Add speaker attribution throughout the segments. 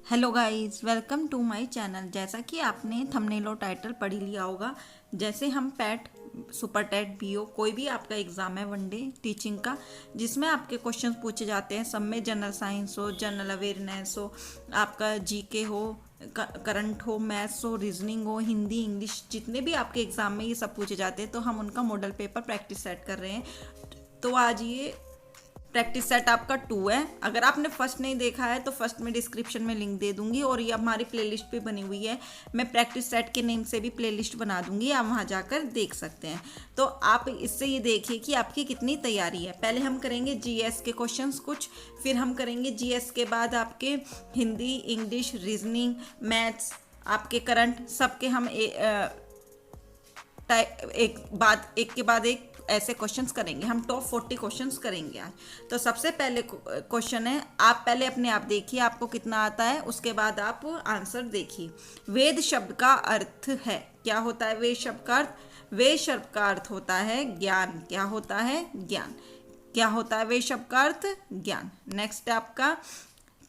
Speaker 1: Hello guys, welcome to my channel. जैसा कि आपने थंबनेल और टाइटल पढ़ ही लिया होगा, जैसे हम पैट सुपर टेट बीओ कोई भी आपका एग्ज़ाम है वनडे टीचिंग का, जिसमें आपके क्वेश्चन पूछे जाते हैं। सब में जनरल साइंस हो, जनरल अवेयरनेस हो, आपका जीके हो, करंट हो, मैथ्स हो, रीजनिंग हो, हिंदी इंग्लिश, जितने भी आपके एग्ज़ाम में ये सब पूछे जाते हैं, तो हम उनका मॉडल पेपर प्रैक्टिस सेट कर रहे हैं। तो आज ये प्रैक्टिस सेट आपका 2 है। अगर आपने फर्स्ट नहीं देखा है तो फर्स्ट में डिस्क्रिप्शन में लिंक दे दूंगी, और ये हमारी प्लेलिस्ट पे बनी हुई है। मैं प्रैक्टिस सेट के नेम से भी प्लेलिस्ट बना दूंगी, आप वहाँ जाकर देख सकते हैं। तो आप इससे ये देखिए कि आपकी कितनी तैयारी है। पहले हम करेंगे जीएस के क्वेश्चंस कुछ, फिर हम करेंगे जीएस के बाद आपके हिंदी, इंग्लिश, रीजनिंग, मैथ्स, आपके करंट, सबके हम एक के बाद एक ऐसे क्वेश्चंस करेंगे। हम टॉप 40 क्वेश्चंस करेंगे आज। तो सबसे पहले क्वेश्चन है, आप पहले अपने आप देखिए आपको कितना आता है, उसके बाद आप आंसर देखिए। वेद शब्द का अर्थ है, क्या होता है वेद शब्द का अर्थ? वेद शब्द का अर्थ होता है ज्ञान। क्या होता है? ज्ञान। क्या होता है वेद शब्द का अर्थ? ज्ञान। नेक्स्ट है आपका,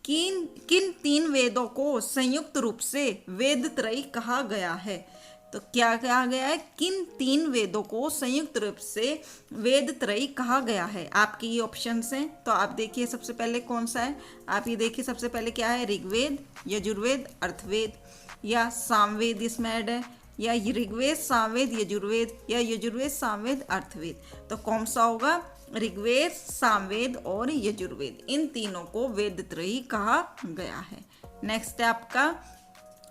Speaker 1: किन किन 3 वेदों को संयुक्त रूप से वेद त्रयी कहा गया है? तो क्या कहा गया है? किन 3 वेदों को संयुक्त रूप से वेद त्रयी कहा गया है? आपके ये ऑप्शंस हैं, तो आप देखिए सबसे पहले कौन सा है। आप ये देखिए सबसे पहले क्या है, ऋग्वेद, यजुर्वेद, अर्थवेद, या सामवेद इसमें ऐड है, या ऋग्वेद, सामवेद, यजुर्वेद, या यजुर्वेद, सामवेद, अर्थवेद। तो कौन सा होगा? ऋग्वेद, सामवेद और यजुर्वेद, इन तीनों को वेद त्रयी कहा गया है। नेक्स्ट है आपका,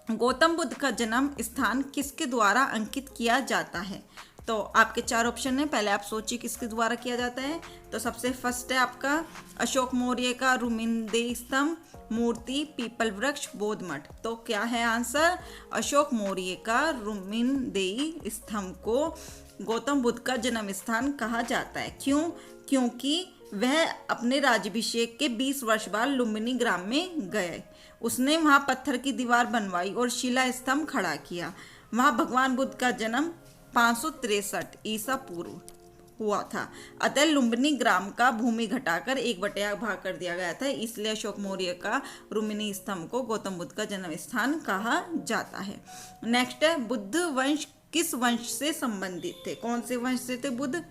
Speaker 1: गौतम बुद्ध का जन्म स्थान किसके द्वारा अंकित किया जाता है? तो आपके 4 ऑप्शन हैं, पहले आप सोचिए किसके द्वारा किया जाता है। तो सबसे फर्स्ट है आपका अशोक मौर्य का रुमिनदेई स्तंभ, मूर्ति, पीपल वृक्ष, बोध मठ। तो क्या है आंसर? अशोक मौर्य का रुमिनदेई स्तंभ को गौतम बुद्ध का जन्म स्थान कहा जाता है। क्यों? क्योंकि वह अपने राज्याभिषेक के 20 वर्ष बाद लुम्बिनी ग्राम में गए। उसने वहां पत्थर की दीवार बनवाई और शिला स्तंभ खड़ा किया। वहां भगवान बुद्ध का जन्म 563 ईसा पूर्व हुआ था। अतः लुम्बिनी ग्राम का भूमि घटाकर 1/8 भाग कर दिया गया था, इसलिए अशोक मौर्य का रुमिनी स्तंभ को गौतम बुद्ध का जन्म स्थान कहा जाता है। नेक्स्ट है, बुद्ध वंश किस वंश से संबंधित थे? कौन से वंश से थे बुद्ध?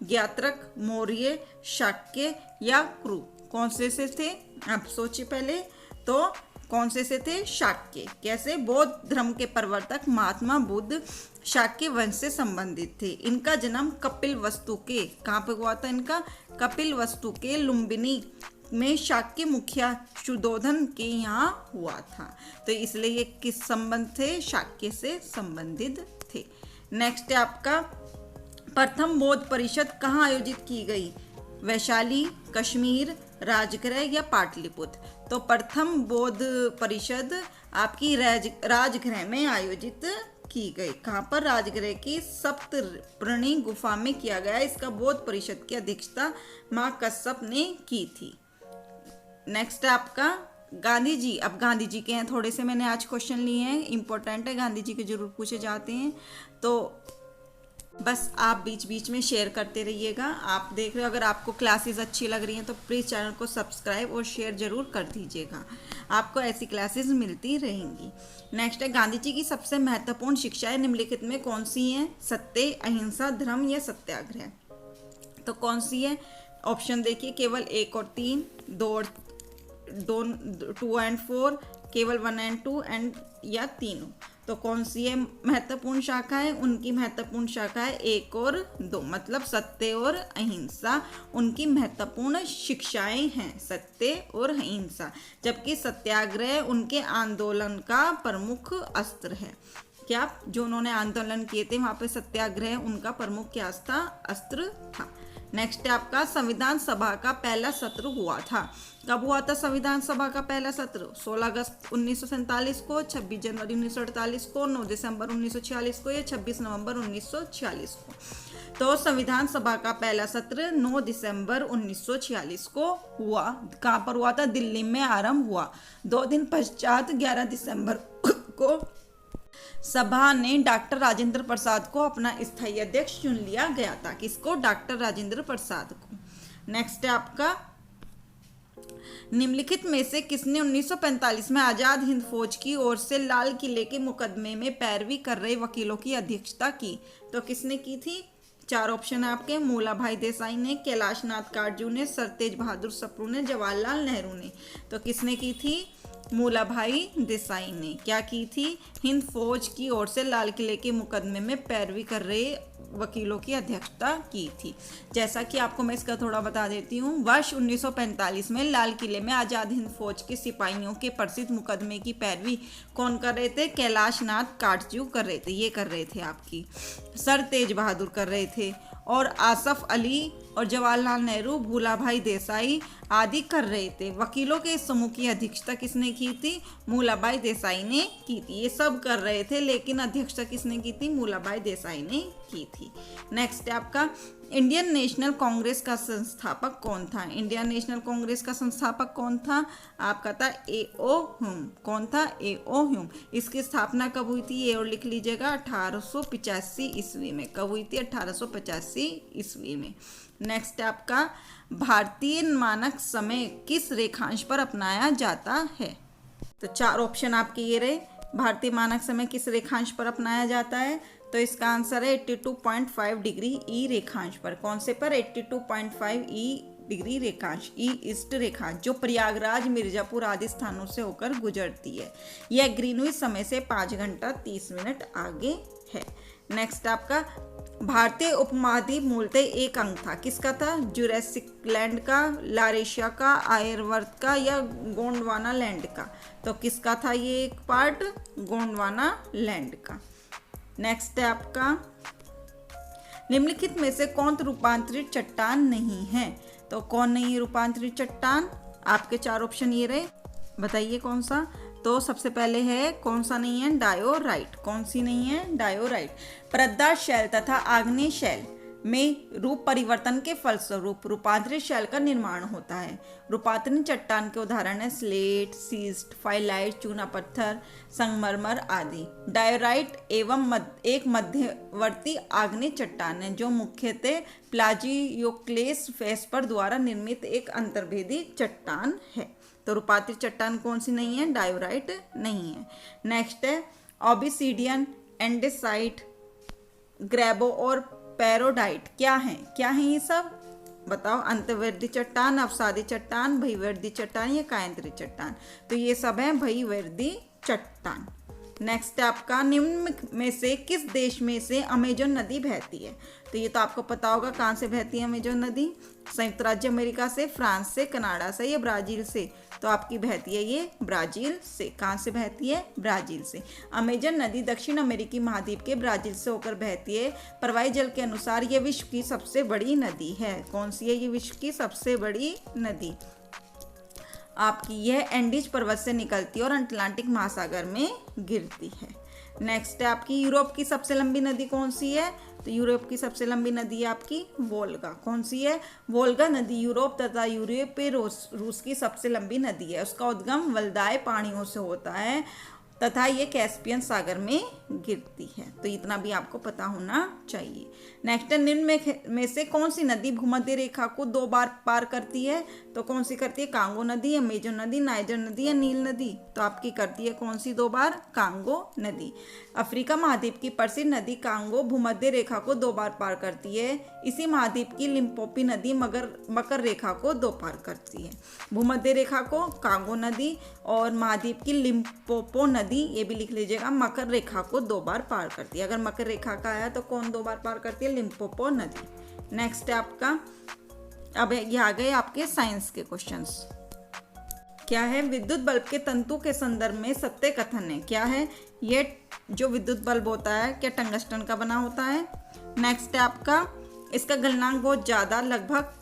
Speaker 1: ज्ञात्रक, मौर्य, शाक्य या क्रू? कौन से थे? आप सोचिए पहले। तो कौन से थे? शाक्य। कैसे? बौद्ध धर्म के प्रवर्तक महात्मा बुद्ध शाक्य वंश से संबंधित थे। इनका जन्म कपिल वस्तु के, कहाँ पे हुआ था इनका? कपिल वस्तु के लुम्बिनी में शाक्य मुखिया शुद्धोधन के यहाँ हुआ था। तो इसलिए ये किस संबंध थे? शाक्य से संबंधित थे। नेक्स्ट है आपका, प्रथम बौद्ध परिषद कहाँ आयोजित की गई? वैशाली, कश्मीर, राजगृह या पाटलिपुत्र? तो प्रथम बौद्ध परिषद आपकी राजगृह में आयोजित की गई। कहाँ पर? राजगृह की सप्तऋषि गुफा में किया गया। इसका बौद्ध परिषद की अध्यक्षता मां कश्यप ने की थी। नेक्स्ट है आपका, गांधी जी। अब गांधी जी के हैं थोड़े से, मैंने आज क्वेश्चन लिए हैं, इंपॉर्टेंट है, गांधी जी के जरूर पूछे जाते हैं। तो बस आप बीच बीच में शेयर करते रहिएगा। आप देख रहे हो, अगर आपको क्लासेस अच्छी लग रही हैं तो प्लीज़ चैनल को सब्सक्राइब और शेयर जरूर कर दीजिएगा। आपको ऐसी क्लासेस मिलती रहेंगी। नेक्स्ट है, गांधी जी की सबसे महत्वपूर्ण शिक्षाएं निम्नलिखित में कौन सी हैं? सत्य, अहिंसा, धर्म या सत्याग्रह? तो कौन सी है? ऑप्शन देखिए, केवल 1 और 3, 2 एंड 4, केवल 1 एंड 2 एंड या तीनों? तो कौन सी है महत्वपूर्ण शाखा है? उनकी महत्वपूर्ण शाखा है 1 और 2, मतलब सत्य और अहिंसा उनकी महत्वपूर्ण शिक्षाएं हैं, सत्य और अहिंसा। जबकि सत्याग्रह उनके आंदोलन का प्रमुख अस्त्र है। क्या? जो उन्होंने आंदोलन किए थे वहां पे सत्याग्रह उनका प्रमुख क्या था? अस्त्र था। नेक्स्ट है आपका, संविधान सभा का पहला सत्र हुआ था। कब हुआ था संविधान सभा का पहला सत्र? 16 अगस्त 1947 को, 26 जनवरी 1948 को, 9 दिसंबर 1946 को या 26 नवंबर 1946 को? तो संविधान सभा का पहला सत्र 9 दिसंबर 1946 को हुआ। कहाँ पर हुआ था? दिल्ली में आरंभ हुआ। 2 दिन पश्चात 11 दिसंबर को सभा ने डॉक्टर राजेंद्र प्रसाद को अपना स्थायी अध्यक्ष चुन लिया गया था। किसको? डॉक्टर राजेंद्र प्रसाद को। नेक्स्ट है आपका, निम्नलिखित में से किसने 1945 में आजाद हिंद फौज की ओर से लाल किले के मुकदमे में पैरवी कर रहे वकीलों की अध्यक्षता की? तो किसने की थी? चार ऑप्शन है आपके। मूलाभाई देसाई ने, कैलाश नाथ काटजू ने, सर तेज बहादुर सप्रू ने, जवाहरलाल नेहरू ने। तो किसने की थी? मूलाभाई देसाई ने क्या की थी? हिंद फौज की ओर से लाल किले के मुकदमे में पैरवी कर रहे वकीलों की अध्यक्षता की थी। जैसा कि आपको मैं इसका थोड़ा बता देती हूँ। वर्ष 1945 में लाल किले में आजाद हिंद फौज के सिपाहियों के प्रसिद्ध मुकदमे की पैरवी कौन कर रहे थे? कैलाश नाथ काटजू कर रहे थे। ये कर रहे थे आपकी सर तेज बहादुर कर रहे थे, और आसफ अली और जवाहरलाल नेहरू, भूलाभाई देसाई आदि कर रहे थे। वकीलों के इस समूह की अध्यक्षता किसने की थी? मूलाभाई देसाई ने की थी। ये सब कर रहे थे, लेकिन अध्यक्षता किसने की थी? मूलाभाई देसाई ने की थी। नेक्स्ट है आपका, इंडियन नेशनल कांग्रेस का संस्थापक कौन था? इंडियन नेशनल कांग्रेस का संस्थापक कौन था? आपका था ए.ओ. ह्यूम। कौन था? ए.ओ. ह्यूम। इसकी स्थापना कब हुई थी? ये और लिख लीजिएगा, 1885 ईस्वी में। कब हुई थी? 1885 ईस्वी में। नेक्स्ट है आपका, भारतीय मानक समय किस रेखांश पर अपनाया जाता है? तो चार ऑप्शन आपके ये रहे। भारतीय मानक समय किस रेखांश पर अपनाया जाता है? तो इसका आंसर है 82.5 डिग्री ई रेखांश पर। कौन से पर? 82.5 ई डिग्री रेखांश, ई ईस्ट रेखांश, जो प्रयागराज, मिर्जापुर आदि स्थानों से होकर गुजरती है। यह ग्रीनविच समय से 5 घंटा 30 मिनट आगे है। नेक्स्ट आपका, भारतीय उपमहाद्वीप मूलतः एक अंग था। किसका था? जुरैसिक लैंड का, लारेशिया का, आयरवर्थ का, या गोंडवाना लैंड का? तो किसका था ये एक पार्ट? गोंडवाना लैंड का। नेक्स्ट है आपका, निम्नलिखित में से कौन रूपांतरित चट्टान नहीं है? तो कौन नहीं है रूपांतरित चट्टान? आपके चार ऑप्शन ये रहे, बताइए कौन सा? तो सबसे पहले है, कौन सा नहीं है? डायोराइट। कौन सी नहीं है? डायोराइट। प्रद्दा शैल तथा आग्नेय शैल में रूप परिवर्तन के फलस्वरूप रूपांतरित शैल का निर्माण होता है। रूपांतरित चट्टान के उदाहरण है स्लेट, सीस्ट, फाइलाइट, चूना पत्थर, संगमरमर आदि। डायोराइट एक मध्यवर्ती आग्नेय चट्टान है जो मुख्यतः प्लाजियोक्लेस फेस्पर द्वारा निर्मित एक अंतर्भेदी चट्टान है। तो रूपांतरित चट्टान कौन सी नहीं है? डायोराइट नहीं है। नेक्स्ट है, ओबिसिडियन, एंडेसाइट, ग्रेबो और पैरोडाइट क्या है? क्या है ये सब? बताओ। अंतर्वर्ती चट्टान, अवसादी चट्टान, भूवर्ती चट्टान या कायांतरित चट्टान? तो ये सब है भूवर्ती चट्टान। नेक्स्ट आपका, निम्न में से किस देश में से अमेजन नदी बहती है? तो ये तो आपको पता होगा कहाँ से बहती है अमेजन नदी। संयुक्त राज्य अमेरिका से, फ्रांस से, कनाडा से या ब्राजील से? तो आपकी बहती है ये ब्राजील से। कहाँ से बहती है? ब्राजील से। अमेजन नदी दक्षिण अमेरिकी महाद्वीप के ब्राजील से होकर बहती है। प्रवाही जल के अनुसार यह विश्व की सबसे बड़ी नदी है। कौन सी है ये विश्व की सबसे बड़ी नदी? आपकी यह एंडीज पर्वत से निकलती है और अटलांटिक महासागर में गिरती है। नेक्स्ट है आपकी, यूरोप की सबसे लंबी नदी कौन सी है? तो यूरोप की सबसे लंबी नदी है आपकी वोल्गा। कौन सी है? वोल्गा नदी यूरोप तथा यूरोपीय रूस की सबसे लंबी नदी है। उसका उद्गम वल्दाय पहाड़ियों से होता है तथा ये कैस्पियन सागर में गिरती है। तो इतना भी आपको पता होना चाहिए। नेक्स्ट, निम्न में से कौन सी नदी भूमध्य रेखा को 2 बार पार करती है? तो कौन सी करती है? कांगो नदी, अमेजन नदी, नाइजर नदी या नील नदी? तो आपकी करती है कौन सी 2 बार? कांगो नदी। अफ्रीका महाद्वीप की प्रसिद्ध नदी कांगो भूमध्य रेखा को 2 बार पार करती है। इसी महाद्वीप की लिम्पोपो नदी मकर रेखा को 2 पार करती है। भूमध्य रेखा को कांगो नदी और महाद्वीप की लिम्पोपो नदी, ये भी लिख लीजिएगा, मकर रेखा को 2 बार पार करती है। अगर मकर रेखा का आया तो कौन 2 बार पार करती है? लिम्पोपो नदी। नेक्स्ट है आपका, अब ये आ गए आपके साइंस के क्वेश्चंस। क्या है? विद्युत बल्ब के तंतु के संदर्भ में सत्य कथन है। क्या है? ये जो विद्युत बल्ब होता है क्या टंगस्टन का बना होता है? नेक्स्ट है आपका, इसका गलनांक बहुत ज़्यादा लगभग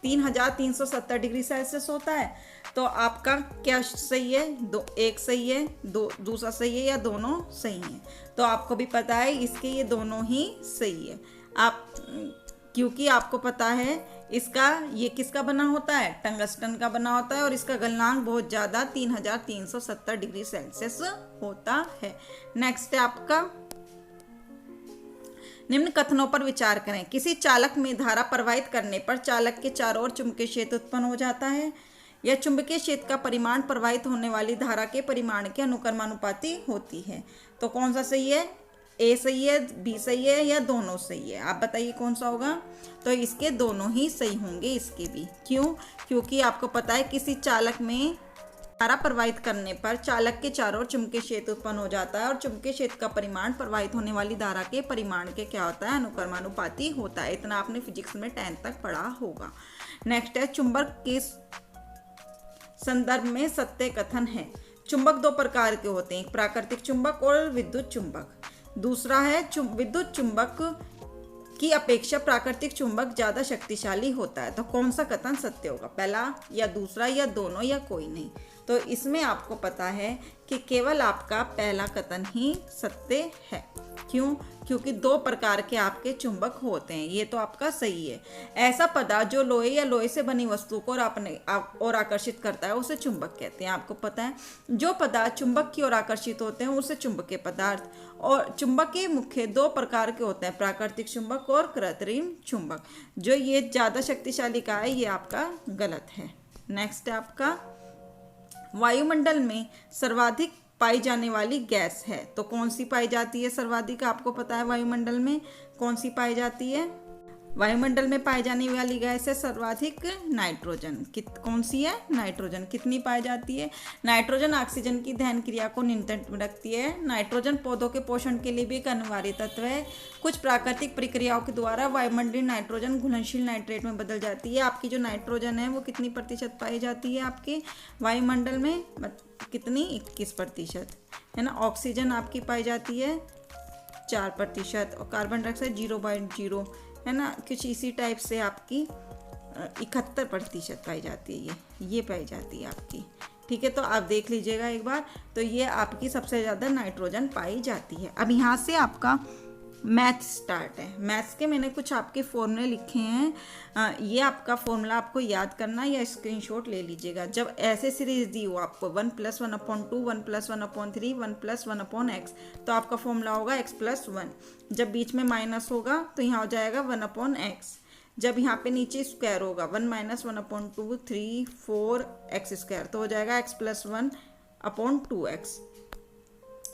Speaker 1: 3370 डिग्री सेल्सियस होता है। तो आपका क्या सही है? एक सही है, दूसरा सही है या दोनों सही हैं? तो आपको भी पता है इसके ये दोनों ही सही है। क्योंकि आपको पता है इसका ये किसका बना होता है? टंगस्टन का बना होता है और इसका गलनांक बहुत ज़्यादा 3370 डिग्री सेल्सियस होता है। नेक्स्ट है आपका, निम्न कथनों पर विचार करें। किसी चालक में धारा प्रवाहित करने पर चालक के चारों ओर चुंबकीय क्षेत्र उत्पन्न हो जाता है। यह चुंबकीय क्षेत्र का परिमाण प्रवाहित होने वाली धारा के परिमाण के अनुक्रमानुपाती होती है। तो कौन सा सही है? ए सही है, बी सही है या दोनों सही है? आप बताइए कौन सा होगा। तो इसके दोनों ही सही होंगे, इसके भी। क्यों? क्योंकि आपको पता है किसी चालक में धारा प्रवाहित करने पर चालक के चारों ओर चुंबकीय क्षेत्र उत्पन्न हो जाता है और चुंबकीय क्षेत्र का परिमाण प्रवाहित होने वाली धारा के परिमाण के क्या होता है? अनुक्रमानुपाती होता है। इतना आपने फिजिक्स में 10th तक पढ़ा होगा। नेक्स्ट है चुंबक के संदर्भ में सत्य कथन है। चुंबक दो प्रकार के होते हैं, एक प्राकृतिक चुंबक और विद्युत चुंबक। दूसरा है विद्युत चुंबक की अपेक्षा प्राकृतिक चुंबक ज्यादा शक्तिशाली होता है। तो कौन सा कथन सत्य होगा? पहला या दूसरा या दोनों या कोई नहीं? तो इसमें आपको पता है कि केवल आपका पहला कथन ही सत्य है। क्यों? क्योंकि दो प्रकार के आपके चुंबक होते हैं, ये तो आपका सही है। ऐसा पदार्थ जो लोहे या लोहे से बनी वस्तु को और आकर्षित करता है उसे चुंबक कहते हैं। आपको पता है जो पदार्थ चुंबक की ओर आकर्षित होते हैं उसे चुंबकीय पदार्थ। और चुंबक के मुख्य दो प्रकार के होते हैं, प्राकृतिक चुंबक और कृत्रिम चुंबक। जो ये ज्यादा शक्तिशाली का है ये आपका गलत है। नेक्स्ट है आपका वायुमंडल में सर्वाधिक पाई जाने वाली गैस है। तो कौन सी पाई जाती है सर्वाधिक? आपको पता है वायुमंडल में कौन सी पाई जाती है? वायुमंडल में पाई जाने वाली गैस है सर्वाधिक नाइट्रोजन। कौन सी है? नाइट्रोजन। कितनी पाई जाती है? नाइट्रोजन ऑक्सीजन की दहन क्रिया को नियंत्रित में रखती है। नाइट्रोजन पौधों के पोषण के लिए भी एक अनिवार्य तत्व है। कुछ प्राकृतिक प्रक्रियाओं के द्वारा वायुमंडलीय नाइट्रोजन घुलनशील नाइट्रेट में बदल जाती है। आपकी जो नाइट्रोजन है वो कितनी प्रतिशत पाई जाती है आपके वायुमंडल में? कितनी? 21% है ना। ऑक्सीजन आपकी पाई जाती है 4% और कार्बन डाइऑक्साइड 0.0 है ना। कुछ इसी टाइप से आपकी 71% पाई जाती है, ये पाई जाती है आपकी। ठीक है, तो आप देख लीजिएगा एक बार। तो ये आपकी सबसे ज़्यादा नाइट्रोजन पाई जाती है। अब यहाँ से आपका मैथ स्टार्ट है। मैथ्स के मैंने कुछ आपके फॉर्मूले लिखे हैं, ये आपका फॉर्मूला आपको याद करना या स्क्रीनशॉट ले लीजिएगा। जब ऐसे सीरीज दी हो आपको 1 + 1/2, 1 + 1/3, 1 + 1/x, तो आपका फॉर्मूला होगा x + 1। जब बीच में माइनस होगा तो यहाँ हो जाएगा 1/x। जब यहाँ पे नीचे स्क्वायर होगा 1 - 1/2, 3, 4x², तो हो जाएगा x + 1/2x।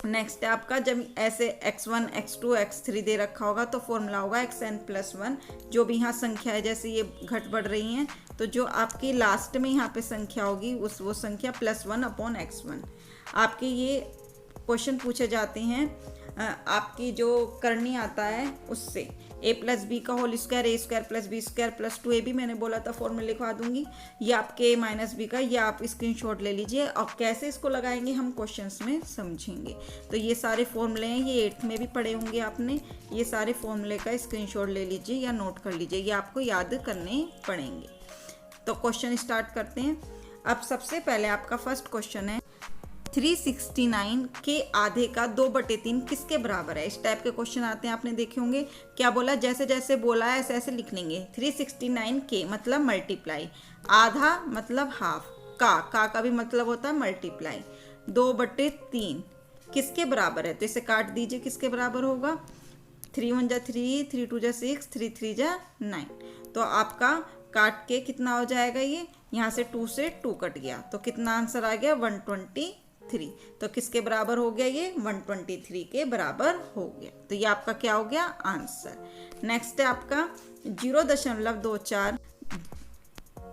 Speaker 1: नेक्स्ट है आपका जब ऐसे x1, x2, x3 दे रखा होगा तो फॉर्मूला होगा xn + 1। जो भी यहाँ संख्या है जैसे ये घट बढ़ रही हैं तो जो आपकी लास्ट में यहाँ पे संख्या होगी वो संख्या +1/x1। आपके ये क्वेश्चन पूछे जाते हैं आपकी जो करनी आता है उससे। a + b का whole square, a² + b² + 2ab मैंने बोला था फॉर्मूला लिखवा दूंगी। ये आपके a - b का, ये आप स्क्रीनशॉट ले लीजिए और कैसे इसको लगाएंगे हम क्वेश्चंस में समझेंगे। तो ये सारे फॉर्मूले हैं, ये 8th में भी पढ़े होंगे आपने। ये सारे फॉर्मूले का स्क्रीनशॉट ले लीजिए या नोट कर लीजिए, ये आपको याद करने पड़ेंगे। तो क्वेश्चन स्टार्ट करते हैं। अब सबसे पहले आपका फर्स्ट क्वेश्चन है 369 के आधे का 2/3 किसके बराबर है? इस टाइप के क्वेश्चन आते हैं, आपने देखे होंगे। क्या बोला? जैसे जैसे बोला है ऐसे ऐसे लिख लेंगे। 369 के मतलब मल्टीप्लाई, आधा मतलब हाफ, का भी मतलब होता है मल्टीप्लाई। 2/3 किसके बराबर है? तो इसे काट दीजिए, किसके बराबर होगा? 3 × 1 = 3, 3 × 2 = 6, 3 × 3 = 9। तो आपका काट के कितना हो जाएगा? ये यहाँ से 2 से 2 कट गया तो कितना आंसर आ गया? 123। तो किसके बराबर हो गया? ये 123 के बराबर हो गया। तो ये आपका क्या हो गया? आंसर। नेक्स्ट है आपका 0.24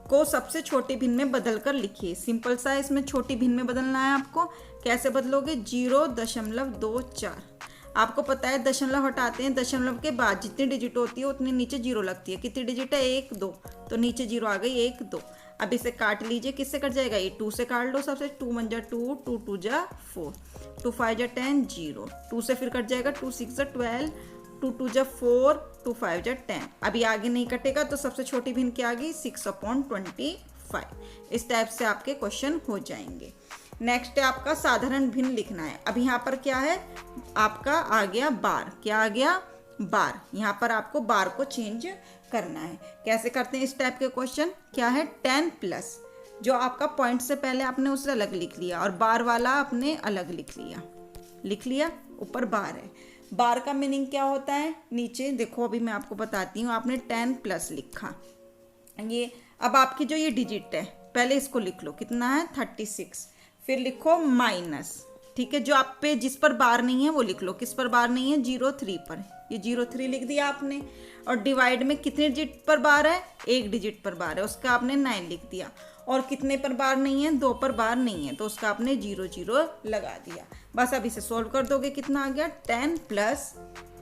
Speaker 1: को सबसे छोटी भिन्न में बदल कर लिखिए। सिंपल सा है, इसमें छोटी भिन्न में बदलना है आपको। कैसे बदलोगे? 0.24। आपको पता है दशमलव हटाते हैं, दशमलव के बाद जितनी डिजिट होती है उतनी नीचे 0 लगती है। कितनी डिजिट है? 1, 2, तो नीचे 0 आ गई, 1, 2। अब इसे काट लीजिए, किससे कट जाएगा? ये 2 से काट लो सबसे। 2 × 1 = 2, 2 × 2 = 4, 2 × 5 = 10, 0। 2 से फिर कट जाएगा, 2 × 6 = 12, 2 × 2 = 4, 2 × 5 = 10। अभी आगे नहीं कटेगा तो सबसे छोटी भिन्न क्या आ गई? 6/25। इस टाइप से आपके क्वेश्चन हो जाएंगे। नेक्स्ट है आपका साधारण भिन्न लिखना है। अब यहाँ पर क्या है? आपका आ गया बार। क्या आ गया? बार। यहाँ पर आपको बार को चेंज करना है। कैसे करते हैं इस टाइप के क्वेश्चन? क्या है? 10+, जो आपका पॉइंट से पहले आपने उसे अलग लिख लिया और बार वाला आपने अलग लिख लिया। ऊपर बार है बार का मीनिंग क्या होता है, नीचे देखो अभी मैं आपको बताती हूँ। आपने 10 प्लस लिखा, ये अब आपकी जो ये डिजिट है पहले इसको लिख लो, कितना है 36, फिर लिखो माइनस, ठीक है। जो आप पे जिस पर बार नहीं है वो लिख लो, किस पर बार नहीं है, 03 पर, ये 03 लिख दिया आपने। और डिवाइड में कितने डिजिट पर बार है, एक डिजिट पर बार है, उसका आपने 9 लिख दिया। और कितने पर बार नहीं है, 2 पर बार नहीं है, तो उसका आपने 00 लगा दिया। बस अब इसे सोल्व कर दोगे, कितना आ गया 10 प्लस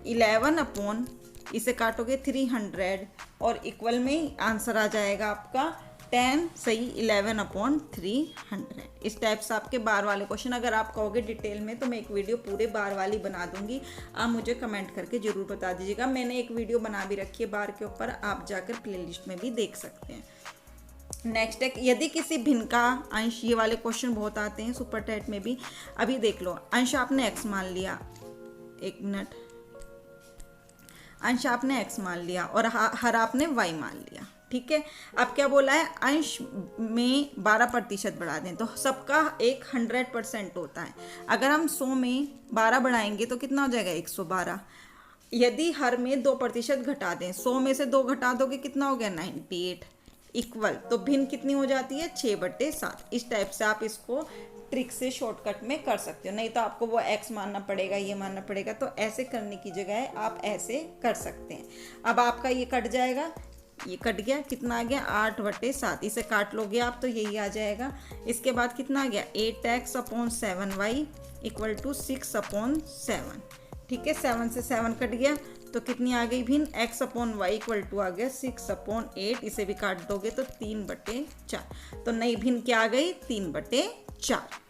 Speaker 1: 11 अपॉन, इसे काटोगे 300 और इक्वल में आंसर आ जाएगा आपका 10 सही 11 अपॉन 300। इस टाइप से आपके बार वाले क्वेश्चन अगर आप कहोगे डिटेल में तो मैं एक वीडियो पूरे बार वाली बना दूंगी, आप मुझे कमेंट करके ज़रूर बता दीजिएगा। मैंने एक वीडियो बना भी रखी है बार के ऊपर, आप जाकर प्लेलिस्ट में भी देख सकते हैं। नेक्स्ट है, यदि किसी भिन्न का अंश, ये वाले क्वेश्चन बहुत आते हैं सुपर टेट में भी। अभी देख लो, अंश आपने x मान लिया, एक मिनट, अंश आपने x मान लिया और हर आपने y मान लिया, ठीक है। अब क्या बोला है, अंश में 12% बढ़ा दें, तो सबका एक 100% होता है। अगर हम 100 में 12 बढ़ाएंगे तो कितना हो जाएगा 112। यदि हर में 2% घटा दें, 100 में से 2 घटा दोगे कितना हो गया 98 इक्वल, तो भिन्न कितनी हो जाती है 6/7। इस टाइप से आप इसको ट्रिक से शॉर्टकट में कर सकते हो, नहीं तो आपको वो x मानना पड़ेगा, ये मानना पड़ेगा। तो ऐसे करने की जगह आप ऐसे कर सकते हैं। अब आपका ये कट जाएगा, ये कट गया, कितना आ गया 8/7, इसे काट लोगे आप तो यही आ जाएगा। इसके बाद कितना आ गया 8x upon 7y equal to 6/7, ठीक है। 7 से 7 कट गया तो कितनी आ गई भिन्न, x upon y equal to आ गया 6/8, इसे भी काट दोगे तो 3/4, तो नई भिन्न क्या आ गई 3/4,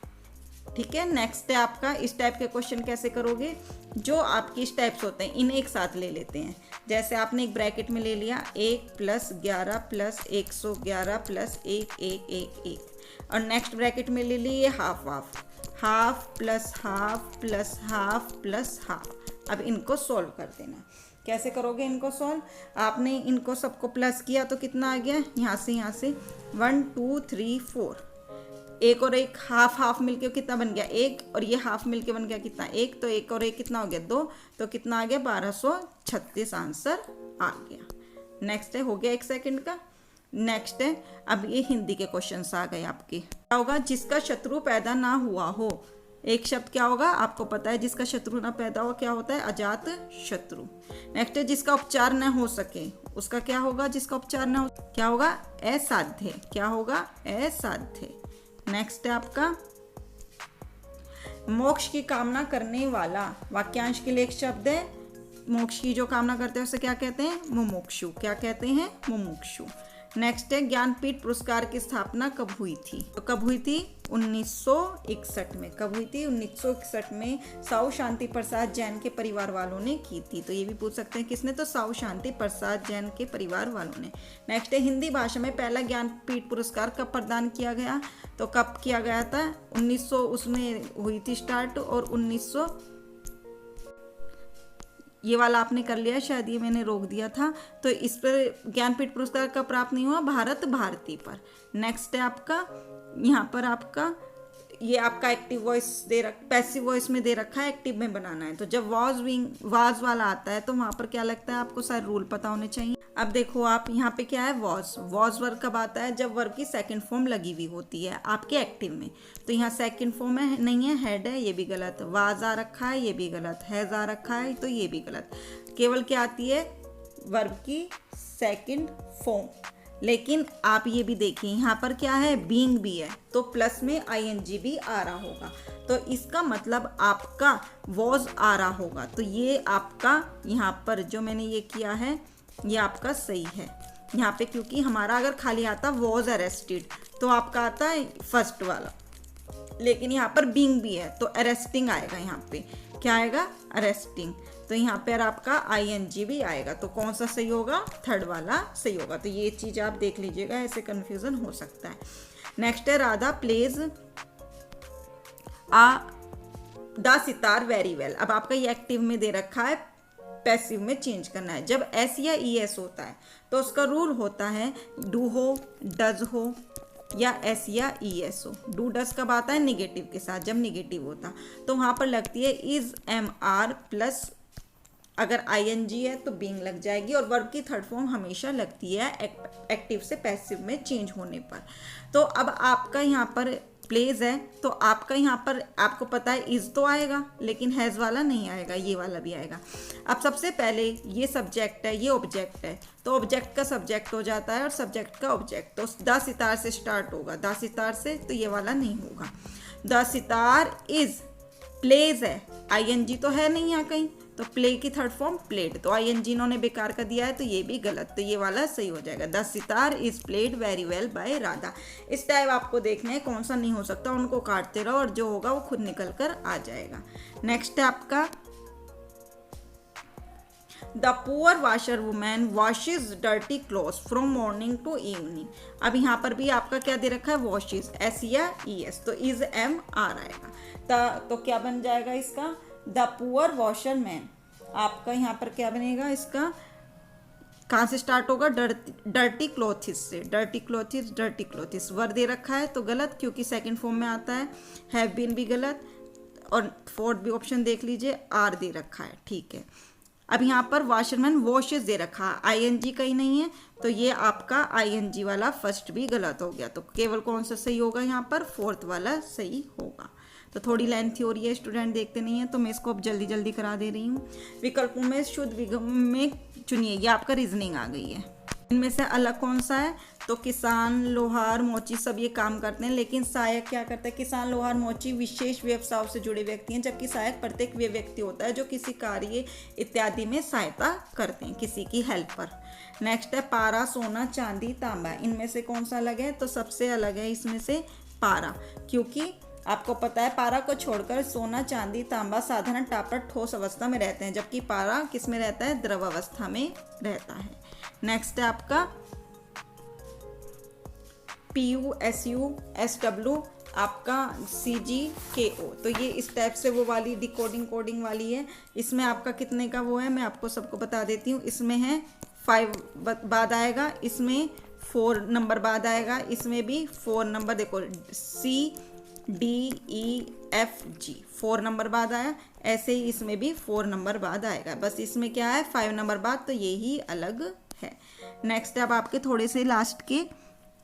Speaker 1: ठीक है। नेक्स्ट है आपका, इस टाइप के क्वेश्चन कैसे करोगे, जो आपके इस टाइप से होते हैं इन्हें एक साथ ले लेते हैं। जैसे आपने एक ब्रैकेट में ले लिया 1 + 11 + 111 + 1 1 1 1, और नेक्स्ट ब्रैकेट में ले लिए half half plus half plus half plus half. अब इनको सॉल्व कर देना। कैसे करोगे इनको सॉल्व, आपने इनको सबको प्लस किया तो कितना आ गया, यहाँ से 1 2 3 4, एक और एक हाफ हाफ मिलके कितना बन गया 1, और ये हाफ मिलके बन गया कितना 1, तो 1 और 1 कितना हो गया 2, तो कितना आ गया 1236 आंसर आ गया। नेक्स्ट है, हो गया 1 सेकंड का। नेक्स्ट है, अब ये हिंदी के क्वेश्चंस आ गए आपके। क्या होगा, जिसका शत्रु पैदा ना हुआ हो, एक शब्द क्या होगा आपको पता है, जिसका शत्रु ना पैदा हो क्या होता है, अजात शत्रु। नेक्स्ट है, जिसका उपचार न हो सके, उसका क्या होगा, जिसका उपचार न हो क्या होगा, असाध्य, क्या होगा असाध्य। नेक्स्ट है आपका, मोक्ष की कामना करने वाला, वाक्यांश के लिए एक शब्द है, मोक्ष की जो कामना करते हैं उसे क्या कहते हैं, मुमुक्षु, क्या कहते हैं, मुमुक्षु। नेक्स्ट है, ज्ञानपीठ पुरस्कार की स्थापना कब हुई थी, तो कब हुई थी 1961 में। कब हुई थी 1961 में, साहू शांति प्रसाद जैन के परिवार वालों ने की थी। तो ये भी पूछ सकते हैं किसने, तो साहू शांति प्रसाद जैन के परिवार वालों ने। नेक्स्ट है, हिंदी भाषा में पहला ज्ञानपीठ पुरस्कार कब प्रदान किया गया, तो कब किया गया था 1900 उसमें हुई थी स्टार्ट, और 1900 ये वाला आपने कर लिया शायद, ये मैंने रोक दिया था। तो इस पर ज्ञानपीठ पुरस्कार का प्राप्त नहीं हुआ, भारत भारती पर। नेक्स्ट है आपका, यहाँ पर आपका ये आपका एक्टिव वॉइस पैसिव वॉइस में दे रखा है, एक्टिव में बनाना है। तो जब वाज वाला आता है तो वहाँ पर क्या लगता है, आपको सारे रूल पता होने चाहिए। अब देखो आप यहाँ पे क्या है, वॉज वर्ब कब आता है, जब वर्ब की सेकंड फॉर्म लगी हुई होती है आपके एक्टिव में। तो यहाँ सेकंड फॉर्म है नहीं है, हेड है, ये भी गलत, वाज आ रखा है ये भी गलत, हैज आ रखा है तो ये भी गलत। केवल क्या आती है, वर्ब की सेकंड फॉर्म। लेकिन आप ये भी देखिए यहाँ पर क्या है, बीइंग भी है, तो प्लस में आईएनजी भी आ रहा होगा, तो इसका मतलब आपका वॉज आ रहा होगा। तो ये आपका यहाँ पर जो मैंने ये किया है ये आपका सही है यहाँ पे, क्योंकि हमारा अगर खाली आता वॉज अरेस्टेड तो आपका आता है फर्स्ट वाला, लेकिन यहाँ पर बीइंग भी है तो अरेस्टिंग आएगा, यहाँ पे क्या आएगा, अरेस्टिंग। तो यहाँ पर आपका आईएनजी भी आएगा, तो कौन सा सही होगा, थर्ड वाला सही होगा। तो ये चीज़ आप देख लीजिएगा, ऐसे कन्फ्यूज़न हो सकता है। नेक्स्ट है, Radha plays the sitar very well. अब आपका ये एक्टिव में दे रखा है, पैसिव में चेंज करना है। जब एस या ई एस होता है तो उसका रूल होता है डू हो, डज हो या एस या ई एस हो। डू डज कब आता है, निगेटिव के साथ, जब निगेटिव होता तो वहाँ पर लगती है इज एम आर प्लस अगर आईएनजी है तो बीइंग लग जाएगी, और वर्ब की थर्ड फॉर्म हमेशा लगती है एक्टिव से पैसिव में चेंज होने पर। तो अब आपका यहाँ पर प्लेज है, तो आपका यहाँ पर आपको पता है इज तो आएगा, लेकिन हैज़ वाला नहीं आएगा, ये वाला भी आएगा। अब सबसे पहले ये सब्जेक्ट है, ये ऑब्जेक्ट है, तो ऑब्जेक्ट का सब्जेक्ट हो जाता है और सब्जेक्ट का ऑब्जेक्ट, तो द सितार से स्टार्ट होगा, द सितार से, तो ये वाला नहीं होगा। द सितार इज प्लेज है, आईएनजी तो है नहीं यहाँ कहीं, तो प्ले की थर्ड फॉर्म प्लेड, तो आईएनजी इन्होंने बेकार का दिया है, तो ये भी गलत, तो ये वाला सही हो जाएगा। The sitar is played very well by Radha. इस टाइप आपको देखना है कौन सा नहीं हो सकता, उनको काटते रहो और जो होगा वो खुद निकल कर आ जाएगा। नेक्स्ट है आपका the poor washer women washes dirty clothes from morning to evening. अब यहाँ पर भी आपका क्या दे रखा है, वॉशेज, एस या ई एस, तो इज एम आर आएगा, तो क्या बन जाएगा इसका, द पुअर वॉशर मैन। आपका यहाँ पर क्या बनेगा, इसका कहाँ से स्टार्ट होगा, डर्टी क्लोथिस से, डर्टी क्लोथिस, डर्टी क्लोथिस, वर दे रखा है तो गलत, क्योंकि सेकंड फॉर्म में आता है, हैव बीन भी गलत, और फोर्थ भी ऑप्शन देख लीजिए, आर दे रखा है, ठीक है। अब यहाँ पर वॉशरमैन वॉशेस दे रखा है, आईएनजी कहीं नहीं है, तो ये आपका आईएनजी वाला फर्स्ट भी गलत हो गया, तो केवल कौन सा सही होगा, यहाँ पर फोर्थ वाला सही होगा। तो थोड़ी लेंथी हो रही है, स्टूडेंट देखते नहीं है, तो मैं इसको अब जल्दी जल्दी करा दे रही हूँ। विकल्पों में शुद्ध विकल्प में चुनिए, ये आपका रीजनिंग आ गई है। इनमें से अलग कौन सा है, तो किसान, लोहार, मोची सब ये काम करते हैं, लेकिन सहायक क्या करता है, किसान, लोहार, मोची विशेष व्यवसायों से जुड़े व्यक्ति हैं, जबकि सहायक प्रत्येक वे व्यक्ति होता है जो किसी कार्य इत्यादि में सहायता करते हैं, किसी की हेल्पर। नेक्स्ट है पारा, सोना, चांदी, तांबा, इनमें से कौन सा अलग है, तो सबसे अलग है इसमें से पारा, क्योंकि आपको पता है पारा को छोड़कर सोना, चांदी, तांबा साधारण टापर ठोस अवस्था में रहते हैं, जबकि पारा किस में रहता है, द्रव अवस्था में रहता है। नेक्स्ट है आपका PU, SU, SW, आपका CG, KO, तो ये इस टाइप से वो वाली डिकोडिंग कोडिंग वाली है। इसमें आपका कितने का वो है, मैं आपको सबको बता देती हूँ। इसमें है 5 बाद आएगा, इसमें 4 नंबर बाद आएगा, इसमें भी 4 नंबर, देखो CDEFG 4 नंबर बाद आया, ऐसे ही इसमें भी 4 नंबर बाद आएगा, बस इसमें क्या है 5 नंबर बाद, तो ये ही अलग है। नेक्स्ट अब आपके थोड़े से लास्ट के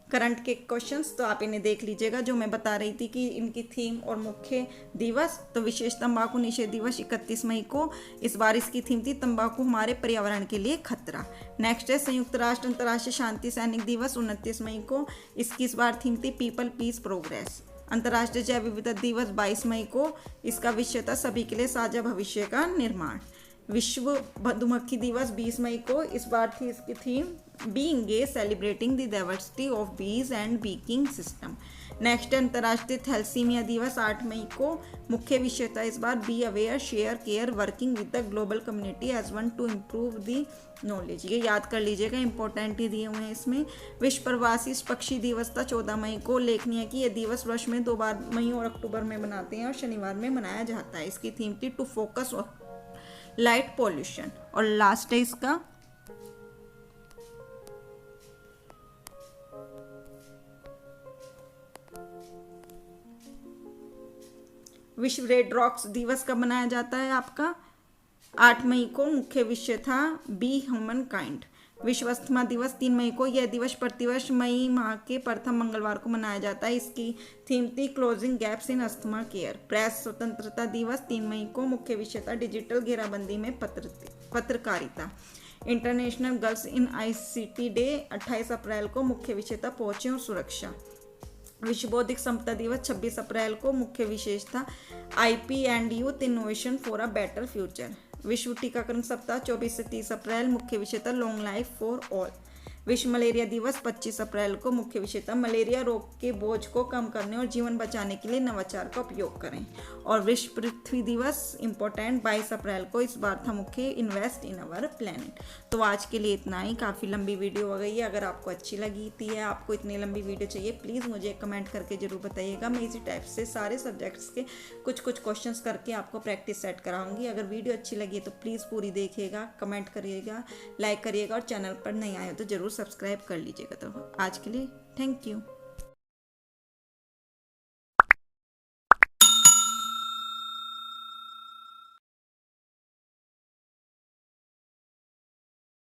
Speaker 1: करंट के क्वेश्चंस, तो आप इन्हें देख लीजिएगा। जो मैं बता रही थी कि इनकी थीम और मुख्य दिवस, तो विशेष तंबाकू निषेध दिवस 31 मई को, इस बार इसकी थीम थी तंबाकू हमारे पर्यावरण के लिए खतरा। नेक्स्ट है संयुक्त राष्ट्र अंतर्राष्ट्रीय शांति सैनिक दिवस 29 मई को, इसकी इस बार थीम थी पीपल, पीस, प्रोग्रेस। अंतर्राष्ट्रीय जैव विविधता दिवस 22 मई को, इसका विषय था सभी के लिए साझा भविष्य का निर्माण। विश्व मधुमक्खी दिवस 20 मई को, इस बार थी इसकी theme being a celebrating the diversity of bees and beekeeping system. Next अंतर्राष्ट्रीय थैलेसीमिया दिवस 8 मई को, मुख्य विषय था इस बार be aware, share, care, working with the global community as one to improve the knowledge. ये याद कर लीजिएगा, इंपॉर्टेंट ही दिए हुए हैं इसमें। विश्व प्रवासी पक्षी दिवस था 14 मई को। लेखनीय है कि यह दिवस वर्ष में 2 बार मई और अक्टूबर में मनाते हैं और शनिवार में मनाया जाता है। इसकी थीम थी टू फोकस लाइट पोल्यूशन। और लास्ट है इसका विश्व रेड रॉक्स दिवस कब मनाया जाता है, आपका 8 मई को। मुख्य विषय था बी ह्यूमन काइंड। विश्व अस्थमा दिवस 3 मई को। यह दिवस प्रतिवर्ष मई माह के प्रथम मंगलवार को मनाया जाता है। इसकी थीम थी closing gaps in asthma care. Press स्वतंत्रता दिवस 3 मई को। मुख्य विषय था डिजिटल घेराबंदी में पत्रकारिता। International girls in ICT day 28 अप्रैल को। मुख्य विषय था पहुंचे और सुरक्षा। विश्व बौद्धिक संपदा दिवस 26 अप्रैल को। मुख्य विशेष था IP and youth innovation for a better future. विश्व टीकाकरण सप्ताह 24 से 30 अप्रैल। मुख्य विषय था लॉन्ग लाइफ फॉर ऑल। विश्व मलेरिया दिवस 25 अप्रैल को। मुख्य विषय था मलेरिया रोग के बोझ को कम करने और जीवन बचाने के लिए नवाचार का उपयोग करें। और विश्व पृथ्वी दिवस इंपॉर्टेंट 22 अप्रैल को। इस बार था मुख्य इन्वेस्ट इन अवर प्लेनेट। तो आज के लिए इतना ही। काफ़ी लंबी वीडियो हो गई है। अगर आपको अच्छी लगी थी है, आपको इतनी लंबी वीडियो चाहिए, प्लीज़ मुझे कमेंट करके ज़रूर बताइएगा। मैं इसी टाइप से सारे सब्जेक्ट्स के कुछ क्वेश्चंस करके आपको प्रैक्टिस सेट कराऊंगी। अगर वीडियो अच्छी लगी तो प्लीज़ पूरी देखिएगा, कमेंट करिएगा, लाइक करिएगा और चैनल पर नहीं आए तो ज़रूर सब्सक्राइब कर लीजिएगा। तो आज के लिए थैंक यू।